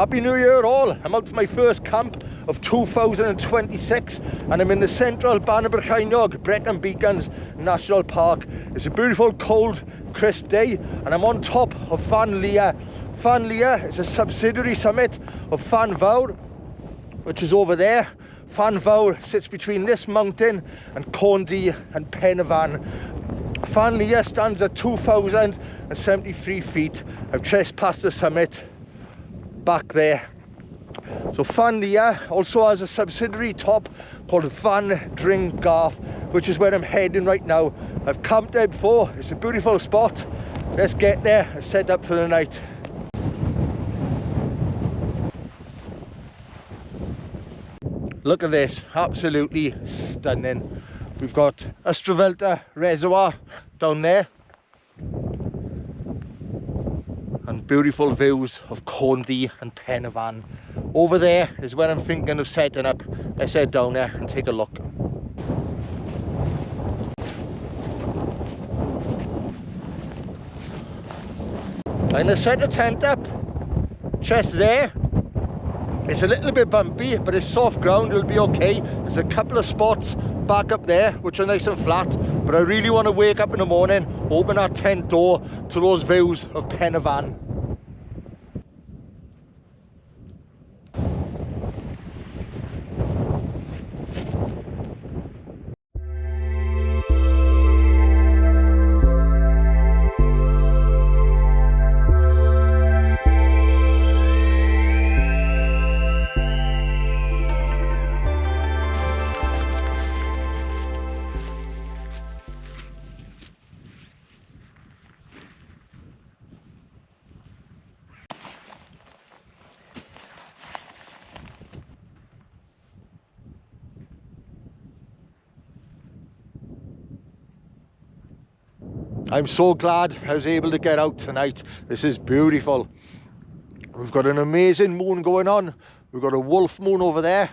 Happy New Year all. I'm out for my first camp of 2026 and I'm in the central Banabrychainog, Brecon Beacons National Park. It's a beautiful cold crisp day and I'm on top of Fan Lia. Fan Lia is a subsidiary summit of Fan Fawr, which is over there. Fan Fawr sits between this mountain and Corndy and Penavon. Fan Lia stands at 2,073 feet. I've trespassed the summit back there. So Fan Lia also has a subsidiary top called Fan Dringarth, which is where I'm heading right now. I've camped there before. It's a beautiful spot. Let's get there and set up for the night. Look at this, absolutely stunning. We've got Ystrfelder Reservoir down there and beautiful views of Corndy and Penavon. Over there is where I'm thinking of setting up. Let's head down there and take a look. I'm going to set a tent up just there. It's a little bit bumpy, but it's soft ground, it'll be okay. There's a couple of spots back up there which are nice and flat, but I really want to wake up in the morning, open that tent door to those views of Penavon. I'm so glad I was able to get out tonight. This is beautiful. We've got an amazing moon going on. We've got a wolf moon over there,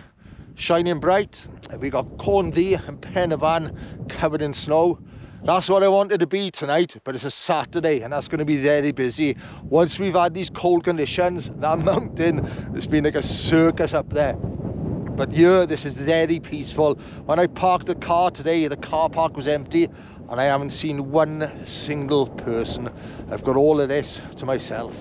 shining bright. We got Corndy and Penavon covered in snow. That's what I wanted to be tonight, but it's a Saturday and that's going to be very busy. Once we've had these cold conditions, that mountain, it's been like a circus up there. But here, this is very peaceful. When I parked the car today, the car park was empty and I haven't seen one single person. I've got all of this to myself.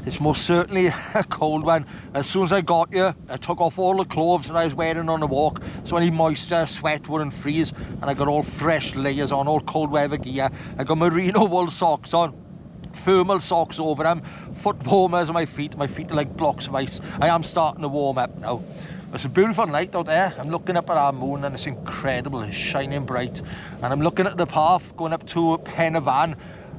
It's most certainly a cold one. As soon as I got here, I took off all the clothes that I was wearing on the walk, so any moisture, sweat wouldn't freeze, and I got all fresh layers on, all cold weather gear. I got merino wool socks on, thermal socks over them, foot warmers on my feet. My feet are like blocks of ice. I am starting to warm up now. It's a beautiful night out there. I'm looking up at our moon and it's incredible. It's shining bright. And I'm looking at the path going up to Penavon,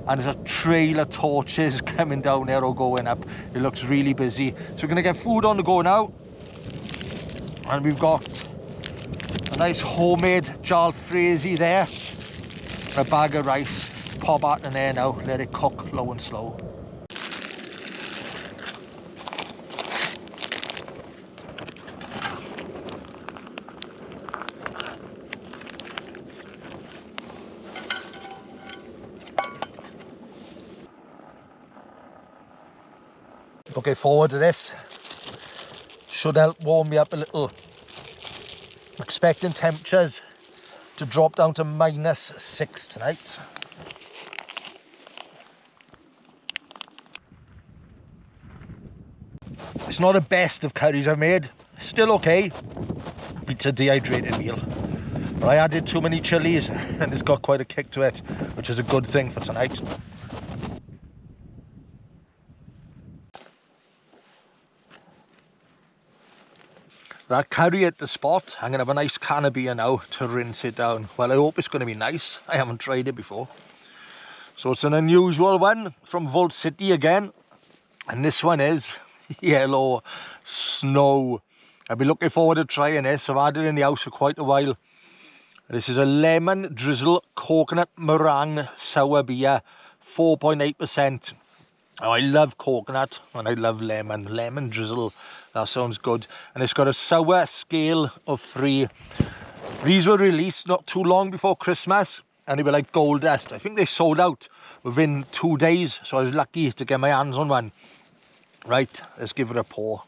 and there's a trail of torches coming down there or going up. It looks really busy. So we're going to get food on the go now. And we've got a nice homemade jalfrezi there. A bag of rice. Pop that in there now. Let it cook low and slow. Looking forward to this. Should help warm me up a little. Expecting temperatures to drop down to -6 tonight. It's not the best of curries I've made. Still okay. It's a dehydrated meal. But I added too many chilies and it's got quite a kick to it, which is a good thing for tonight. That curry at the spot, I'm going to have a nice can of beer now to rinse it down. Well, I hope it's going to be nice. I haven't tried it before. So it's an unusual one from Vault City again. And this one is yellow snow. I've been looking forward to trying this. I've had it in the house for quite a while. This is a lemon drizzle coconut meringue sour beer, 4.8%. Oh, I love coconut and I love lemon. Lemon drizzle, that sounds good. And it's got a sour scale of 3. These were released not too long before Christmas and they were like gold dust. I think they sold out within 2 days, so I was lucky to get my hands on one. Right, let's give it a pour.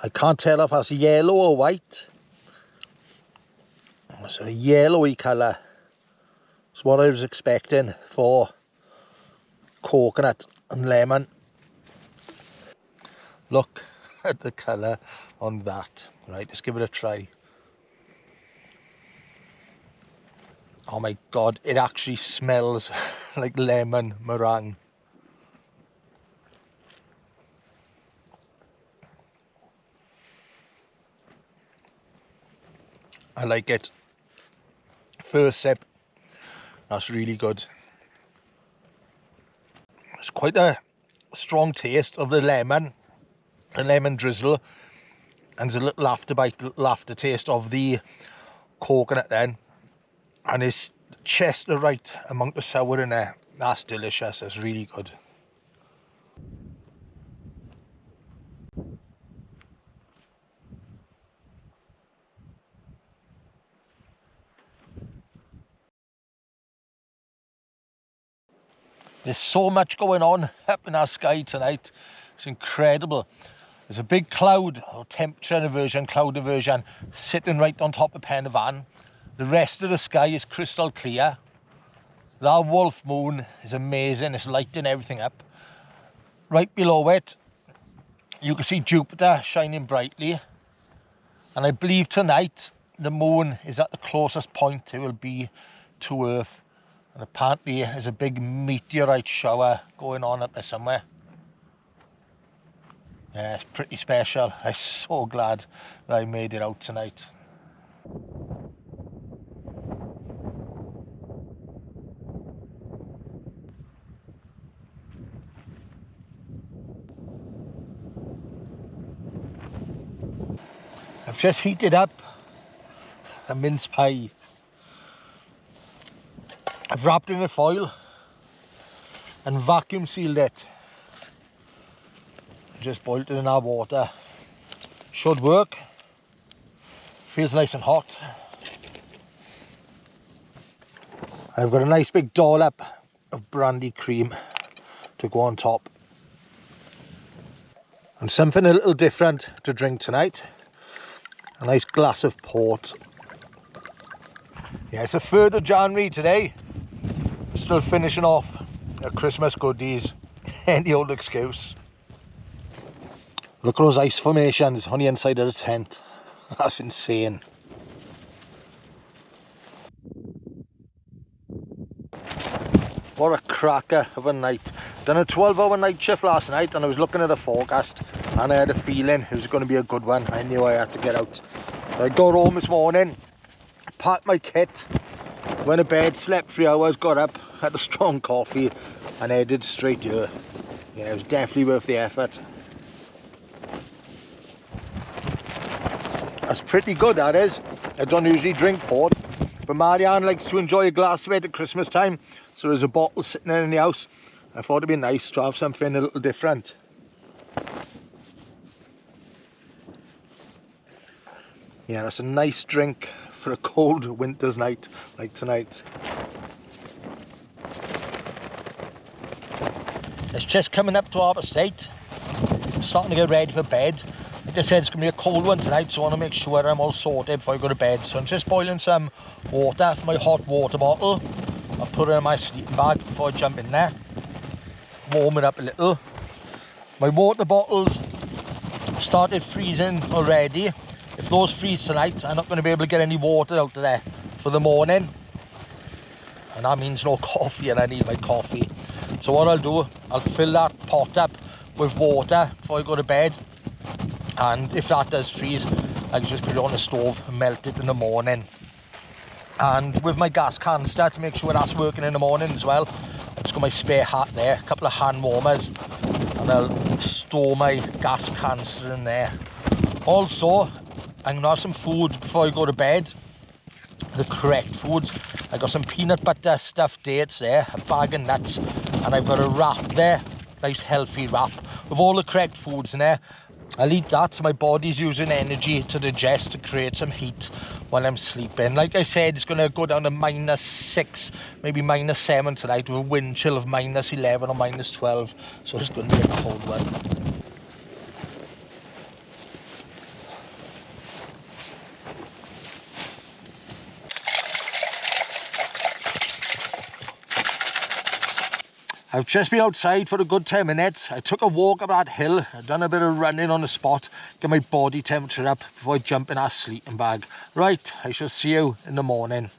I can't tell if that's yellow or white. It's a yellowy colour. It's what I was expecting for coconut and lemon. Look at the colour on that. Right, let's give it a try. Oh my god, it actually smells like lemon meringue. I like it. First sip, that's really good. It's quite a strong taste of the lemon drizzle, and there's a little afterbite, little aftertaste of the coconut then, and it's just the right amount of sour in there. That's delicious. It's really good. There's so much going on up in our sky tonight. It's incredible. There's a big cloud, or temperature inversion, cloud inversion, sitting right on top of Pen y Fan. The rest of the sky is crystal clear. That wolf moon is amazing. It's lighting everything up. Right below it, you can see Jupiter shining brightly. And I believe tonight, the moon is at the closest point it will be to Earth. And apparently there's a big meteorite shower going on up there somewhere. Yeah, it's pretty special. I'm so glad that I made it out tonight. I've just heated up a mince pie. I've wrapped it in a foil and vacuum sealed it. Just boiled it in our water. Should work. Feels nice and hot. I've got a nice big dollop of brandy cream to go on top. And something a little different to drink tonight. A nice glass of port. Yeah, it's the 3rd of January today. Still finishing off the Christmas goodies. Any old excuse. Look at those ice formations on the inside of the tent. That's insane. What a cracker of a night. Done a 12-hour night shift last night and I was looking at the forecast and I had a feeling it was going to be a good one. I knew I had to get out. So I got home this morning, packed my kit, went to bed, slept 3 hours, got up, had a strong coffee and headed straight here. Yeah, it was definitely worth the effort. That's pretty good, that is. I don't usually drink port, but Marianne likes to enjoy a glass of it at Christmas time, so there's a bottle sitting there in the house. I thought it'd be nice to have something a little different. Yeah, that's a nice drink for a cold winter's night like tonight. It's just coming up to 8:30. I'm starting to get ready for bed. Like I said, it's going to be a cold one tonight, so I want to make sure I'm all sorted before I go to bed. So I'm just boiling some water for my hot water bottle. I'll put it in my sleeping bag before I jump in there. Warm it up a little. My water bottles started freezing already. If those freeze tonight, I'm not going to be able to get any water out of there for the morning. And that means no coffee, and I need my coffee. So what I'll do, I'll fill that pot up with water before I go to bed. and if that does freeze, I can just put it on the stove and melt it in the morning. And with my gas canister, to make sure that's working in the morning as well, I've just got my spare hat there, a couple of hand warmers, and I'll store my gas canister in there. Also, I'm gonna have some food before I go to bed, the correct foods. I got some peanut butter stuffed dates there, a bag of nuts, and I've got a wrap there, nice healthy wrap with all the correct foods in there. I'll eat that so my body's using energy to digest, to create some heat while I'm sleeping. Like I said, it's going to go down to -6, maybe -7 tonight, with a wind chill of -11 or -12, so it's going to be a cold one. I've just been outside for a good 10 minutes. I took a walk up that hill. I've done a bit of running on the spot, get my body temperature up before I jump in our sleeping bag. Right, I shall see you in the morning.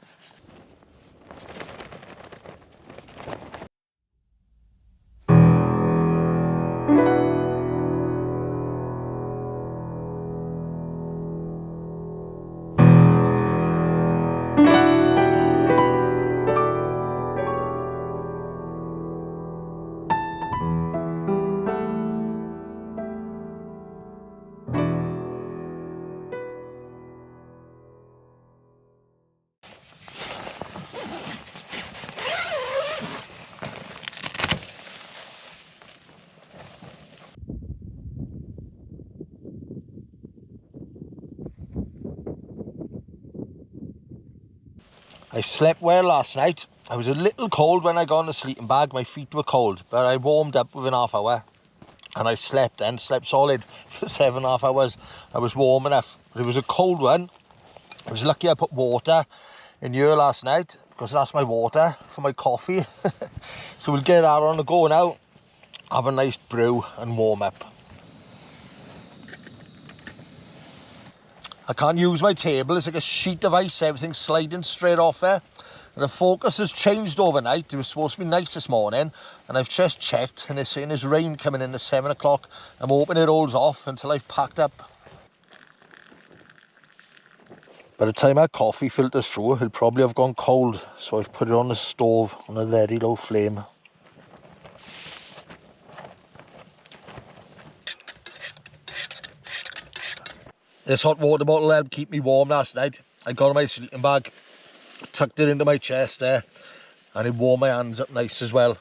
I slept well last night. I was a little cold when I got in the sleeping bag. My feet were cold, but I warmed up within half hour. And I slept solid for 7.5 hours. I was warm enough. But it was a cold one. I was lucky I put water in here last night, because that's my water for my coffee. So we'll get that on the go now. Have a nice brew and warm up. I can't use my table, it's like a sheet of ice, everything's sliding straight off there. And the focus has changed overnight. It was supposed to be nice this morning, and I've just checked and they're saying there's rain coming in at 7 o'clock. I'm hoping it holds off until I've packed up. By the time our coffee filters through, it'll probably have gone cold, so I've put it on the stove on a very low flame. This hot water bottle helped keep me warm last night. I got in my sleeping bag, tucked it into my chest there, and it warmed my hands up nice as well.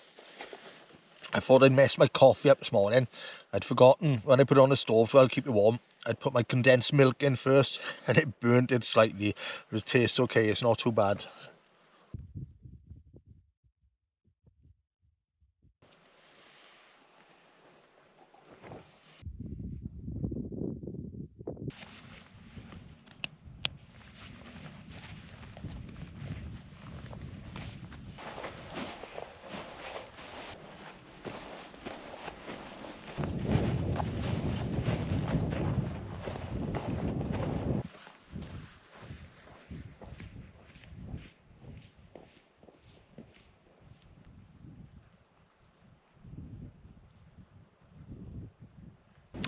I thought I'd messed my coffee up this morning. I'd forgotten when I put it on the stove to help keep it warm, I'd put my condensed milk in first, and it burnt it slightly, but it tastes okay, it's not too bad.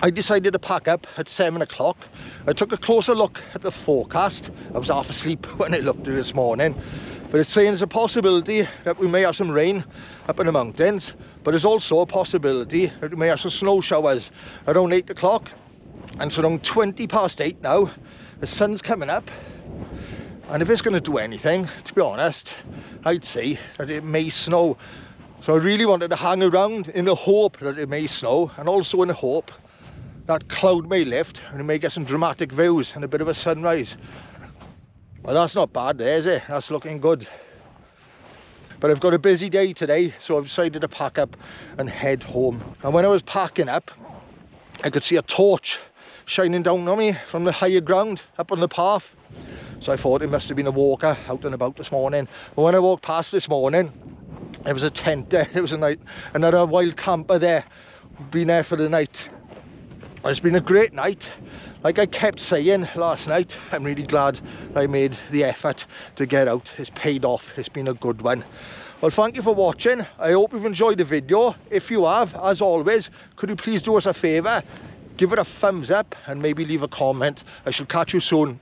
I decided to pack up at 7 o'clock. I took a closer look at the forecast. I was half asleep when I looked at it this morning. But it's saying there's a possibility that we may have some rain up in the mountains. But there's also a possibility that we may have some snow showers around 8 o'clock. And so around 20 past 8 now, the sun's coming up. And if it's going to do anything, to be honest, I'd say that it may snow. So I really wanted to hang around in the hope that it may snow, and also in the hope that cloud may lift and we may get some dramatic views and a bit of a sunrise. Well, that's not bad there, is it? That's looking good. But I've got a busy day today, so I've decided to pack up and head home. And when I was packing up, I could see a torch shining down on me from the higher ground up on the path. So I thought it must have been a walker out and about this morning. But when I walked past this morning, there was a tent there. There was another wild camper there, been there for the night. It's been a great night. Like I kept saying last night, I'm really glad I made the effort to get out. It's paid off. It's been a good one. Well, thank you for watching. I hope you've enjoyed the video. If you have, as always, could you please do us a favour? give it a thumbs up and maybe leave a comment. I shall catch you soon.